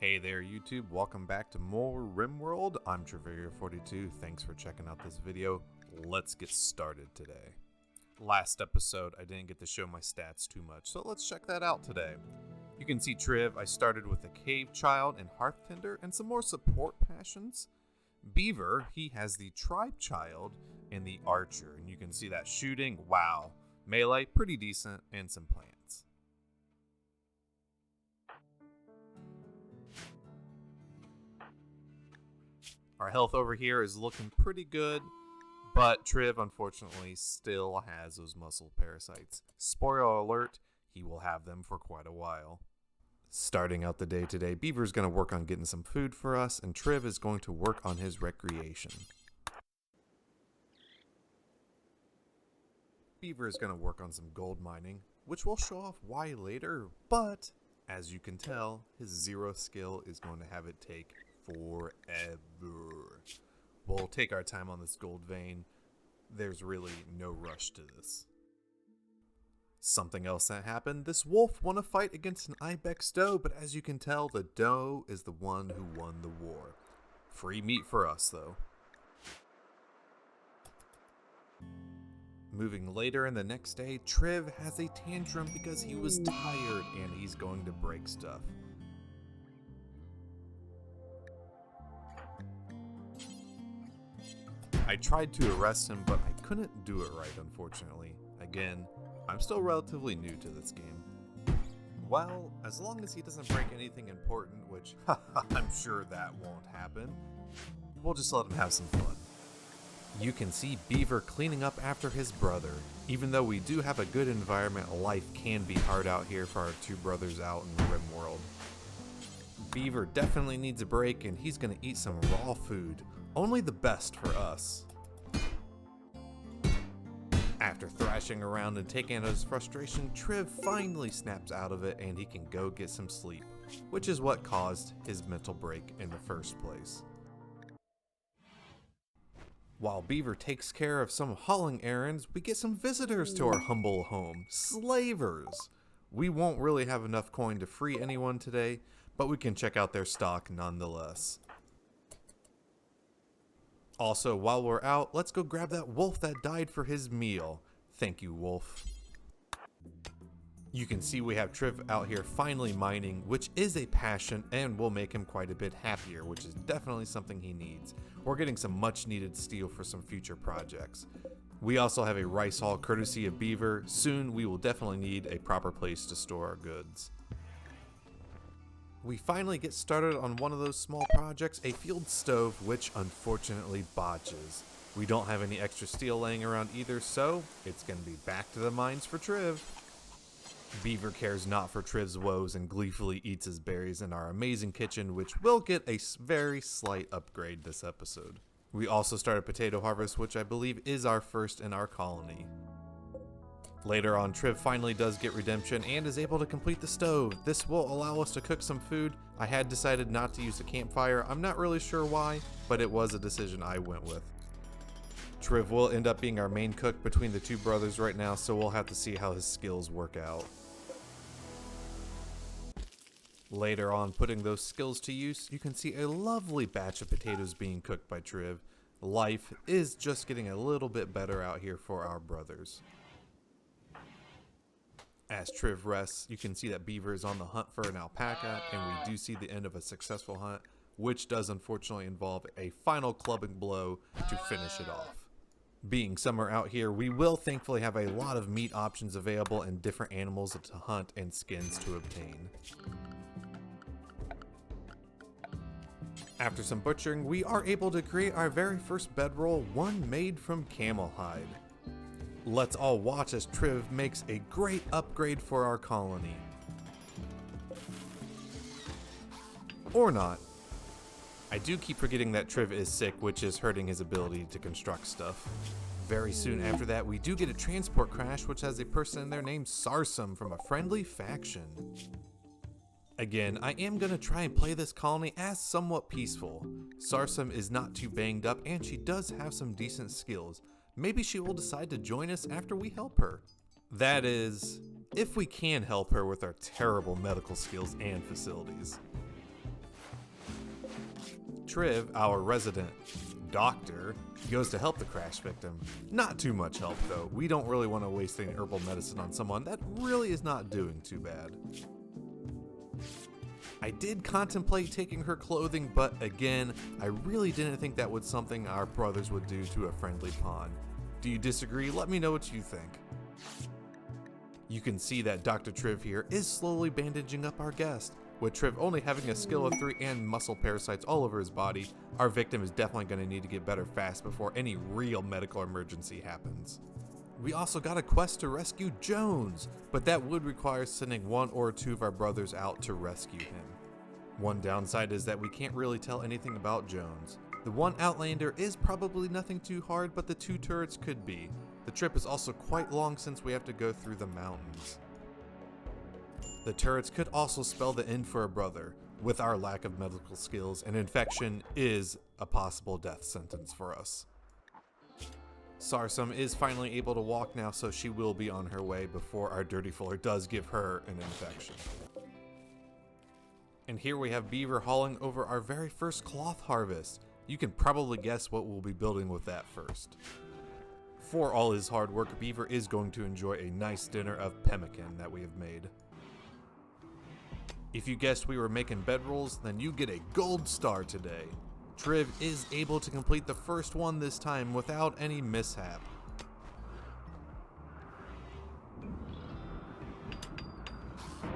Hey there YouTube, welcome back to more RimWorld. I'm Treveria42, thanks for checking out this video. Let's get started today. Last episode I didn't get to show my stats too much, so let's check that out today. You can see Triv, I started with a Cave Child and Hearth Tender and some more support passions. Beaver, he has the Tribe Child and the Archer, and you can see that shooting, wow. Melee, pretty decent, and some plants. Our health over here is looking pretty good, but Triv unfortunately still has those muscle parasites. Spoiler alert, he will have them for quite a while. Starting out the day today, Beaver's going to work on getting some food for us, and Triv is going to work on his recreation. Beaver is going to work on some gold mining, which we'll show off why later, but as you can tell, his zero skill is going to have it take forever. We'll take our time on this gold vein. There's really no rush to this. Something else that happened, this wolf won a fight against an ibex doe, but as you can tell, the doe is the one who won the war. Free meat for us, though. Moving later in the next day, Triv has a tantrum because he was tired and he's going to break stuff. I tried to arrest him, but I couldn't do it right, unfortunately. Again, I'm still relatively new to this game. Well, as long as he doesn't break anything important, which I'm sure that won't happen, we'll just let him have some fun. You can see Beaver cleaning up after his brother. Even though we do have a good environment, life can be hard out here for our two brothers out in the RimWorld. Beaver definitely needs a break, and he's going to eat some raw food. Only the best for us. After thrashing around and taking out his frustration, Triv finally snaps out of it and he can go get some sleep, which is what caused his mental break in the first place. While Beaver takes care of some hauling errands, we get some visitors to our humble home, slavers. We won't really have enough coin to free anyone today, but we can check out their stock nonetheless. Also, while we're out, let's go grab that wolf that died for his meal. Thank you, wolf. You can see we have Triv out here finally mining, which is a passion and will make him quite a bit happier, which is definitely something he needs. We're getting some much needed steel for some future projects. We also have a rice haul courtesy of Beaver. Soon we will definitely need a proper place to store our goods. We finally get started on one of those small projects, a field stove, which unfortunately botches. We don't have any extra steel laying around either, so it's going to be back to the mines for Triv. Beaver cares not for Triv's woes and gleefully eats his berries in our amazing kitchen, which will get a very slight upgrade this episode. We also started potato harvest, which I believe is our first in our colony. Later on, Triv finally does get redemption and is able to complete the stove. This will allow us to cook some food. I had decided not to use a campfire. I'm not really sure why, but it was a decision I went with. Triv will end up being our main cook between the two brothers right now, so we'll have to see how his skills work out. Later on, putting those skills to use, you can see a lovely batch of potatoes being cooked by Triv. Life is just getting a little bit better out here for our brothers. As Triv rests, you can see that Beaver is on the hunt for an alpaca, and we do see the end of a successful hunt, which does unfortunately involve a final clubbing blow to finish it off. Being summer out here, we will thankfully have a lot of meat options available and different animals to hunt and skins to obtain. After some butchering, we are able to create our very first bedroll, one made from camel hide. Let's all watch as Triv makes a great upgrade for our colony. Or not. I do keep forgetting that Triv is sick, which is hurting his ability to construct stuff. Very soon after that, we do get a transport crash, which has a person in there named Sarsum from a friendly faction. Again, I am going to try and play this colony as somewhat peaceful. Sarsum is not too banged up and she does have some decent skills. Maybe she will decide to join us after we help her. That is, if we can help her with our terrible medical skills and facilities. Triv, our resident doctor, goes to help the crash victim. Not too much help though. We don't really want to waste any herbal medicine on someone that really is not doing too bad. I did contemplate taking her clothing, but again, I really didn't think that was something our brothers would do to a friendly pawn. Do you disagree? Let me know what you think. You can see that Dr. Triv here is slowly bandaging up our guest. With Triv only having a skill of 3 and muscle parasites all over his body, our victim is definitely going to need to get better fast before any real medical emergency happens. We also got a quest to rescue Jones, but that would require sending 1 or 2 of our brothers out to rescue him. One downside is that we can't really tell anything about Jones. The one Outlander is probably nothing too hard, but the 2 turrets could be. The trip is also quite long since we have to go through the mountains. The turrets could also spell the end for a brother. With our lack of medical skills, an infection is a possible death sentence for us. Sarsum is finally able to walk now, so she will be on her way before our Dirty Fuller does give her an infection. And here we have Beaver hauling over our very first cloth harvest. You can probably guess what we'll be building with that first. For all his hard work, Beaver is going to enjoy a nice dinner of pemmican that we have made. If you guessed we were making bedrolls, then you get a gold star today. Triv is able to complete the first one this time without any mishap.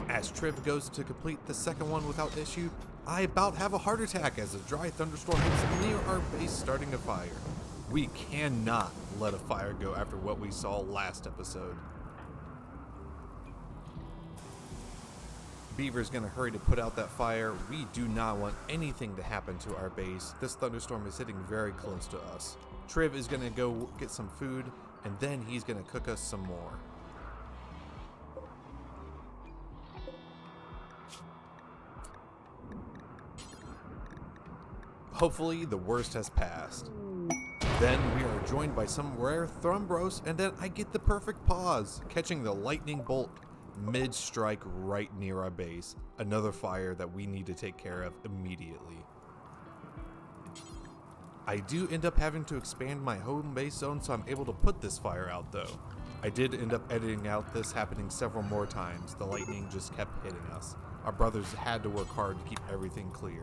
As Triv goes to complete the second one without issue, I about have a heart attack as a dry thunderstorm hits near our base, starting a fire. We cannot let a fire go after what we saw last episode. Beaver's gonna hurry to put out that fire. We do not want anything to happen to our base. This thunderstorm is hitting very close to us. Triv is gonna go get some food, and then he's gonna cook us some more. Hopefully the worst has passed. Then we are joined by some rare Thrumbros, and then I get the perfect pause, catching the lightning bolt mid-strike right near our base. Another fire that we need to take care of immediately. I do end up having to expand my home base zone, so I'm able to put this fire out though. I did end up editing out this happening several more times. The lightning just kept hitting us. Our brothers had to work hard to keep everything clear.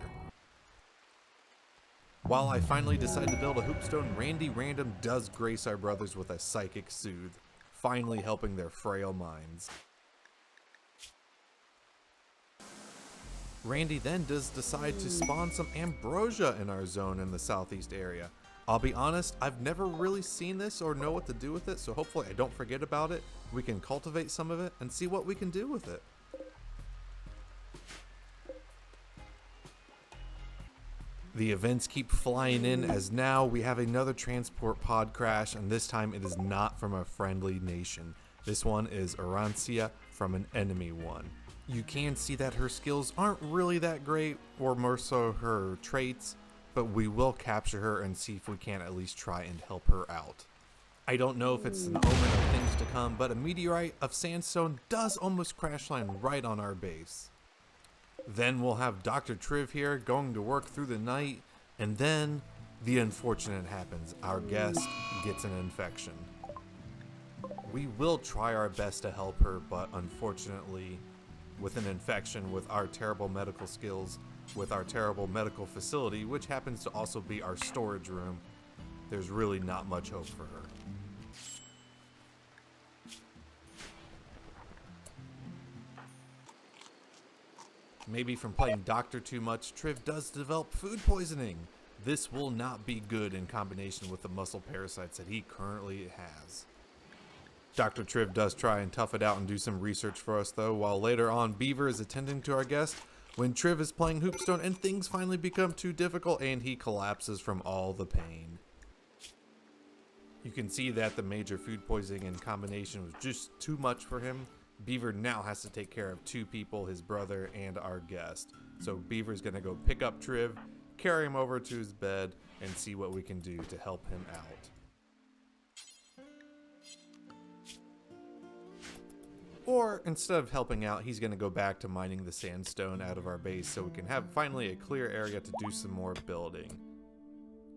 While I finally decide to build a hoopstone, Randy Random does grace our brothers with a psychic soothe, finally helping their frail minds. Randy then does decide to spawn some ambrosia in our zone in the southeast area. I'll be honest, I've never really seen this or know what to do with it, so hopefully I don't forget about it. We can cultivate some of it and see what we can do with it. The events keep flying in, as now we have another transport pod crash, and this time it is not from a friendly nation. This one is Arancia from an enemy one. You can see that her skills aren't really that great, or more so her traits, but we will capture her and see if we can at least try and help her out. I don't know if it's an omen of things to come, but a meteorite of sandstone does almost crash land right on our base. Then we'll have Dr. Triv here going to work through the night, and then the unfortunate happens. Our guest gets an infection. We will try our best to help her, but unfortunately, with an infection, with our terrible medical skills, with our terrible medical facility, which happens to also be our storage room, there's really not much hope for her. Maybe from playing doctor too much, Triv does develop food poisoning. This will not be good in combination with the muscle parasites that he currently has. Dr. Triv does try and tough it out and do some research for us though, while later on Beaver is attending to our guest when Triv is playing Hoopstone and things finally become too difficult and he collapses from all the pain. You can see that the major food poisoning in combination was just too much for him. Beaver now has to take care of 2 people, his brother and our guest. So Beaver's gonna go pick up Triv, carry him over to his bed, and see what we can do to help him out. Or instead of helping out, he's going to go back to mining the sandstone out of our base so we can have finally a clear area to do some more building.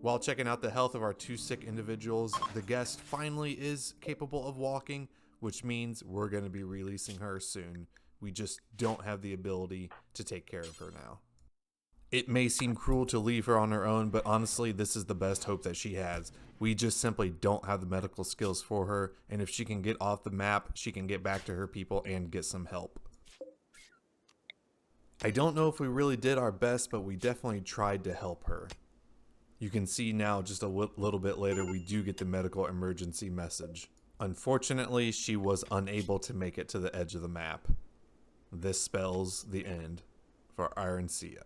While checking out the health of our 2 sick individuals, the guest finally is capable of walking, which means we're going to be releasing her soon. We just don't have the ability to take care of her now. It may seem cruel to leave her on her own, but honestly, this is the best hope that she has. We just simply don't have the medical skills for her, and if she can get off the map, she can get back to her people and get some help. I don't know if we really did our best, but we definitely tried to help her. You can see now, just a little bit later, we do get the medical emergency message. Unfortunately, she was unable to make it to the edge of the map. This spells the end for Ironcia.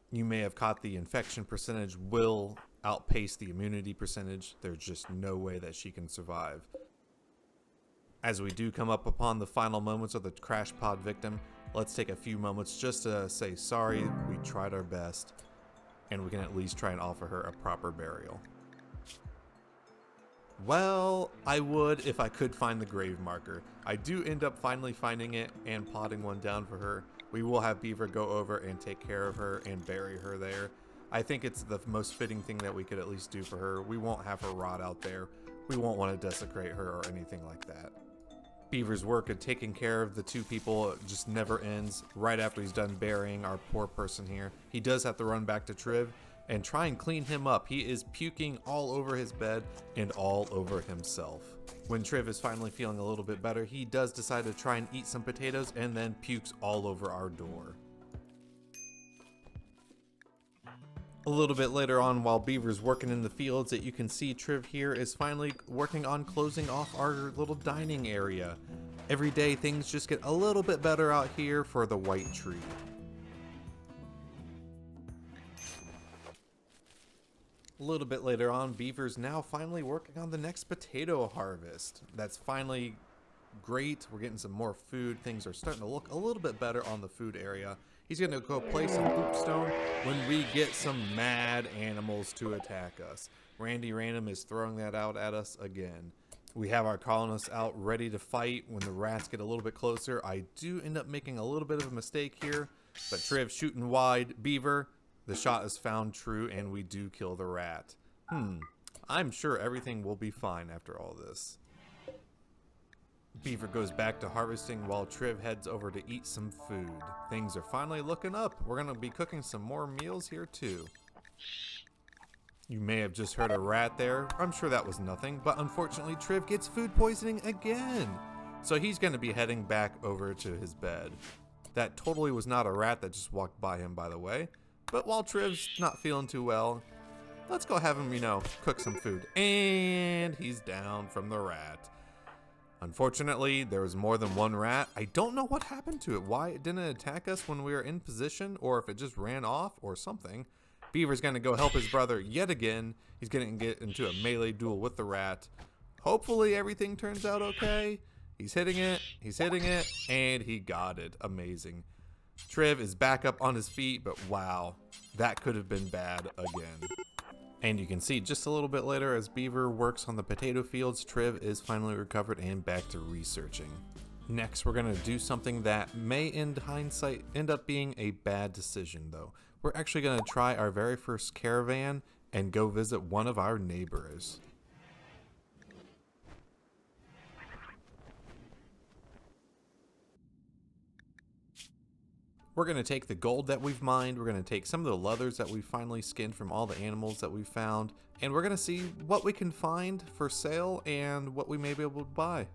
You may have caught the infection percentage will outpace the immunity percentage. There's just no way that she can survive. As we do come up upon the final moments of the crash pod victim, let's take a few moments just to say sorry, we tried our best, and we can at least try and offer her a proper burial. Well, I would if I could find the grave marker. I do end up finally finding it and potting one down for her. We will have Beaver go over and take care of her and bury her there. I think it's the most fitting thing that we could at least do for her. We won't have her rot out there. We won't want to desecrate her or anything like that. Beaver's work of taking care of the 2 people just never ends. Right after he's done burying our poor person here, he does have to run back to Triv and try and clean him up. He is puking all over his bed and all over himself. When Triv is finally feeling a little bit better, he does decide to try and eat some potatoes and then pukes all over our door. A little bit later on, while Beaver's working in the fields, that you can see Triv here is finally working on closing off our little dining area. Every day things just get a little bit better out here for the white tree. A little bit later on, Beaver's now finally working on the next potato harvest. That's finally great. We're getting some more food. Things are starting to look a little bit better on the food area. He's going to go place some hoopstone when we get some mad animals to attack us. Randy Random is throwing that out at us again. We have our colonists out ready to fight when the rats get a little bit closer. I do end up making a little bit of a mistake here, but Triv shooting wide. Beaver, the shot is found true, and we do kill the rat. I'm sure everything will be fine after all this. Beaver goes back to harvesting while Triv heads over to eat some food. Things are finally looking up. We're going to be cooking some more meals here too. You may have just heard a rat there. I'm sure that was nothing, but unfortunately Triv gets food poisoning again. So he's going to be heading back over to his bed. That totally was not a rat that just walked by him, by the way. But while Triv's not feeling too well, let's go have him, cook some food. And he's down from the rat. Unfortunately, there was more than one rat. I don't know what happened to it, why it didn't attack us when we were in position, or if it just ran off or something. Beaver's going to go help his brother yet again. He's going to get into a melee duel with the rat. Hopefully everything turns out okay. He's hitting it, and he got it. Amazing. Triv is back up on his feet, but wow, that could have been bad again. And you can see just a little bit later as Beaver works on the potato fields, Triv is finally recovered and back to researching. Next, we're going to do something that may in hindsight end up being a bad decision though. We're actually going to try our very first caravan and go visit one of our neighbors. We're going to take the gold that we've mined, we're going to take some of the leathers that we finally skinned from all the animals that we found, and we're going to see what we can find for sale and what we may be able to buy.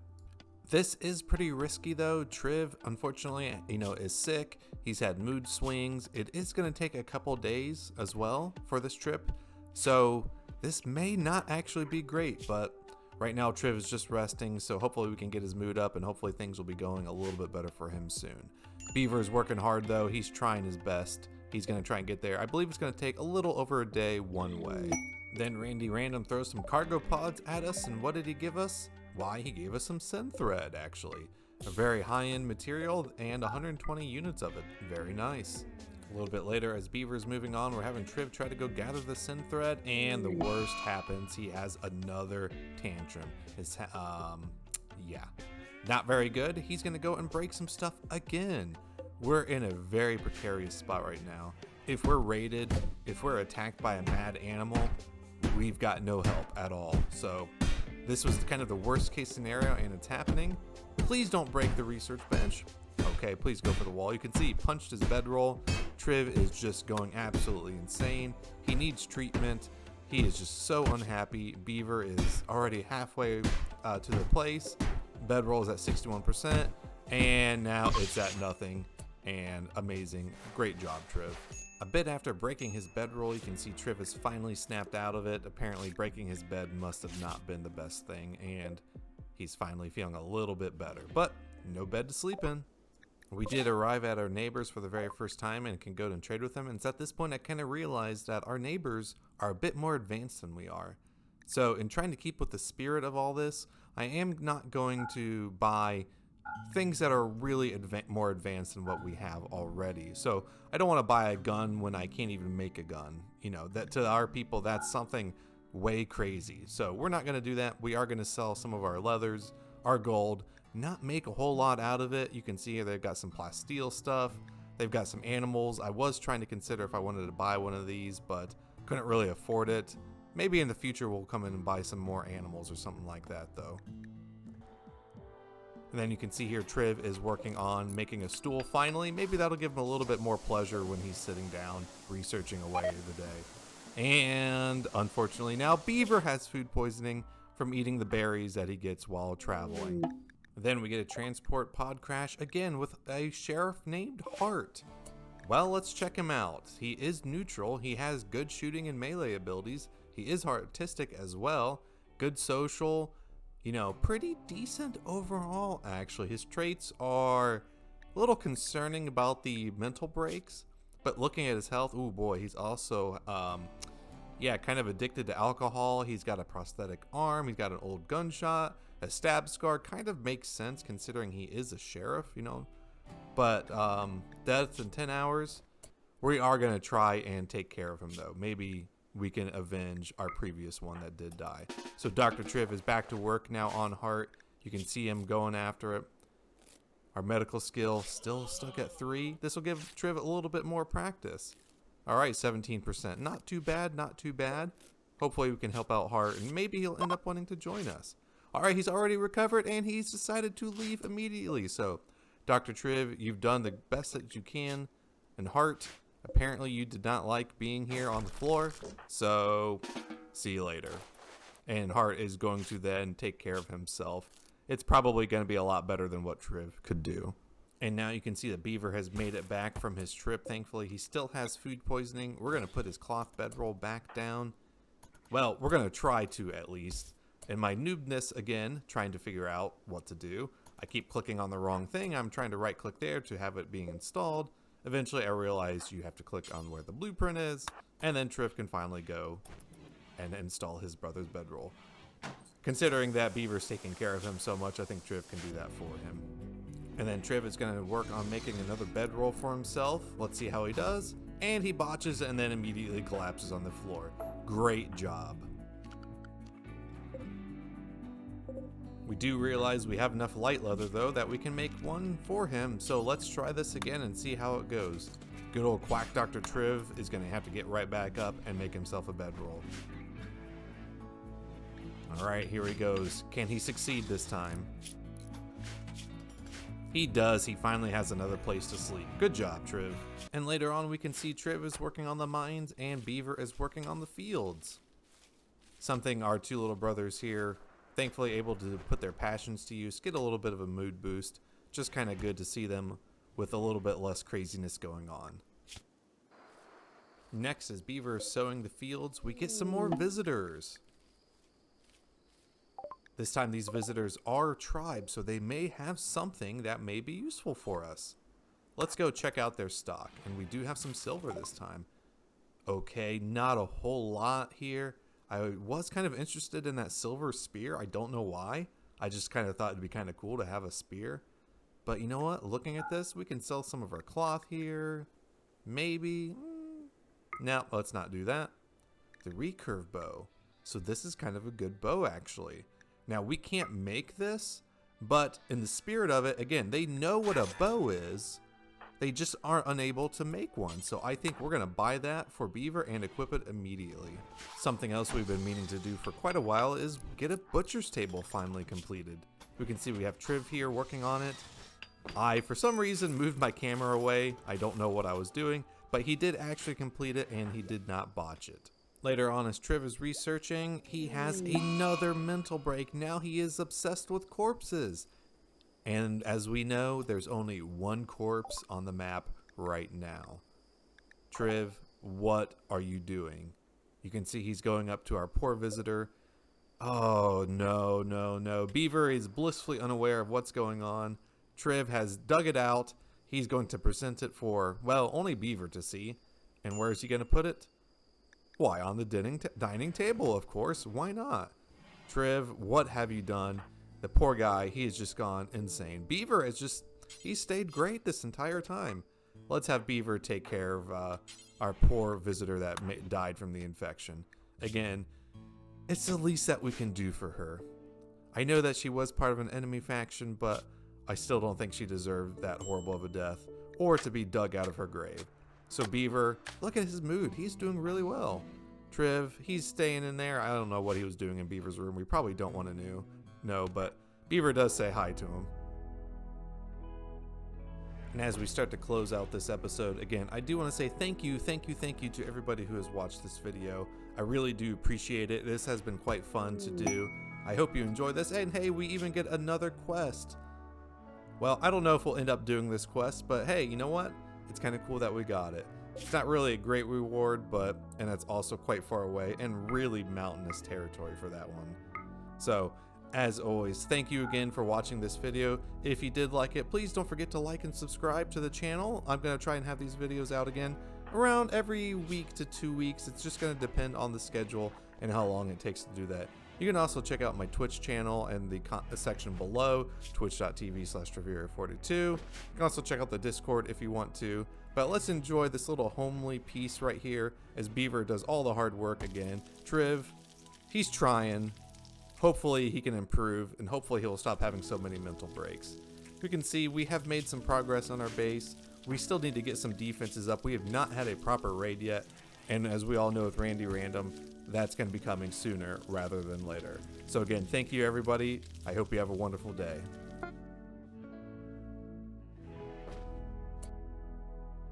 This is pretty risky though. Triv, unfortunately, is sick. He's had mood swings. It is going to take a couple days as well for this trip, so this may not actually be great, but right now Triv is just resting, so hopefully we can get his mood up and hopefully things will be going a little bit better for him soon. Beaver is working hard though. He's trying his best. He's going to try and get there. I believe it's going to take a little over a day one way. Then Randy Random throws some cargo pods at us, and what did he give us? Why, he gave us some synthread actually. A very high-end material and 120 units of it. Very nice. A little bit later as Beaver's moving on, we're having Triv try to go gather the synthread, and the worst happens. He has another tantrum. Not very good. He's going to go and break some stuff again. We're in a very precarious spot right now. If we're raided, if we're attacked by a mad animal, we've got no help at all. So this was kind of the worst case scenario, and it's happening. Please don't break the research bench. Okay, please go for the wall. You can see he punched his bedroll. Triv is just going absolutely insane. He needs treatment. He is just so unhappy. Beaver is already halfway to the place. Bedroll is at 61%, and now it's at nothing. And amazing. Great job, Triv. A bit after breaking his bedroll, you can see Triv has finally snapped out of it. Apparently breaking his bed must have not been the best thing, and he's finally feeling a little bit better. But no bed to sleep in. We did arrive at our neighbors for the very first time and can go and trade with them. And it's at this point I kind of realized that our neighbors are a bit more advanced than we are. So in trying to keep with the spirit of all this, I am not going to buy things that are really more advanced than what we have already. So I don't want to buy a gun when I can't even make a gun. You know, that to our people, that's something way crazy. So we're not going to do that. We are going to sell some of our leathers, our gold, not make a whole lot out of it. You can see here they've got some plasteel stuff. They've got some animals. I was trying to consider if I wanted to buy one of these, but couldn't really afford it. Maybe in the future we'll come in and buy some more animals or something like that though. And then you can see here Triv is working on making a stool finally. Maybe that'll give him a little bit more pleasure when he's sitting down researching away the day. And unfortunately now Beaver has food poisoning from eating the berries that he gets while traveling. Then we get a transport pod crash again with a sheriff named Hart. Well, let's check him out. He is neutral. He has good shooting and melee abilities. He is artistic as well. Good social. You know, pretty decent overall, actually. His traits are a little concerning about the mental breaks, but looking at his health, oh boy, he's also, kind of addicted to alcohol. He's got a prosthetic arm. He's got an old gunshot. A stab scar kind of makes sense considering he is a sheriff, you know. But deaths in 10 hours, we are going to try and take care of him, though. Maybe we can avenge our previous one that did die. So Dr. Triv is back to work now on Hart. You can see him going after it. Our medical skill still stuck at 3. This will give Triv a little bit more practice. All right, 17%. Not too bad, not too bad. Hopefully we can help out Hart, and maybe he'll end up wanting to join us. All right, he's already recovered, and he's decided to leave immediately. So Dr. Triv, you've done the best that you can. And Hart, apparently you did not like being here on the floor, so see you later. And Hart is going to then take care of himself. It's probably going to be a lot better than what Triv could do. And now you can see that Beaver has made it back from his trip. Thankfully, he still has food poisoning. We're going to put his cloth bedroll back down. Well, we're going to try to at least. And my noobness, again, trying to figure out what to do. I keep clicking on the wrong thing. I'm trying to right click there to have it being installed. Eventually I realized you have to click on where the blueprint is, and then Triv can finally go and install his brother's bedroll. Considering that Beaver's taking care of him so much, I think Triv can do that for him. And then Triv is going to work on making another bedroll for himself. Let's see how he does. And he botches and then immediately collapses on the floor. Great job. We do realize we have enough light leather though that we can make one for him, so let's try this again and see how it goes. Good old Quack Dr. Triv is going to have to get right back up and make himself a bedroll. Alright, here he goes. Can he succeed this time? He does. He finally has another place to sleep. Good job, Triv. And later on we can see Triv is working on the mines and Beaver is working on the fields. Something our two little brothers here thankfully able to put their passions to use, get a little bit of a mood boost. Just kind of good to see them with a little bit less craziness going on. Next, as Beaver is sowing the fields, we get some more visitors. This time these visitors are tribes, so they may have something that may be useful for us. Let's go check out their stock, and we do have some silver this time. Okay, not a whole lot here. I was kind of interested in that silver spear. I don't know why. I just kind of thought it'd be kind of cool to have a spear. But you know what? Looking at this, we can sell some of our cloth here. Maybe. No, let's not do that. The Recurve Bow. So this is kind of a good bow, actually. Now, we can't make this, But in the spirit of it, again, they know what a bow is. They just aren't unable to make one. So I think we're going to buy that for Beaver and equip it immediately. Something else we've been meaning to do for quite a while is get a butcher's table finally completed. We can see we have Triv here working on it. I, for some reason, moved my camera away. I don't know what I was doing, but he did actually complete it and he did not botch it. Later on, as Triv is researching, he has another mental break. Now he is obsessed with corpses. And as we know, there's only one corpse on the map right now. Triv, what are you doing? You can see he's going up to our poor visitor. Oh, no, no, no. Beaver is blissfully unaware of what's going on. Triv has dug it out. He's going to present it for, well, only Beaver to see. And where is he going to put it? Why, on the dining table, of course. Why not? Triv, what have you done? The poor guy, he has just gone insane. Beaver has just, he stayed great this entire time. Let's have Beaver take care of our poor visitor that died from the infection. Again, it's the least that we can do for her. I know that she was part of an enemy faction, but I still don't think she deserved that horrible of a death or to be dug out of her grave. So Beaver, look at his mood. He's doing really well. Triv, he's staying in there. I don't know what he was doing in Beaver's room. We probably don't want to know, but Beaver does say hi to him. And as we start to close out this episode, again, I do want to say thank you to everybody who has watched this video. I really do appreciate it. This has been quite fun to do. I hope you enjoy this. And hey, we even get another quest. Well, I don't know if we'll end up doing this quest, but hey, you know what? It's kind of cool that we got it. It's not really a great reward, and that's also quite far away and really mountainous territory for that one. So, as always, thank you again for watching this video. If you did like it, please don't forget to like and subscribe to the channel. I'm going to try and have these videos out again around every week to 2 weeks. It's just going to depend on the schedule and how long it takes to do that. You can also check out my Twitch channel and the section below, twitch.tv/Trevira42. You can also check out the Discord if you want to. But let's enjoy this little homely piece right here as Beaver does all the hard work again. Triv, he's trying. Hopefully he can improve, and hopefully he'll stop having so many mental breaks. We can see we have made some progress on our base. We still need to get some defenses up. We have not had a proper raid yet. And as we all know with Randy Random, that's going to be coming sooner rather than later. So again, thank you everybody. I hope you have a wonderful day.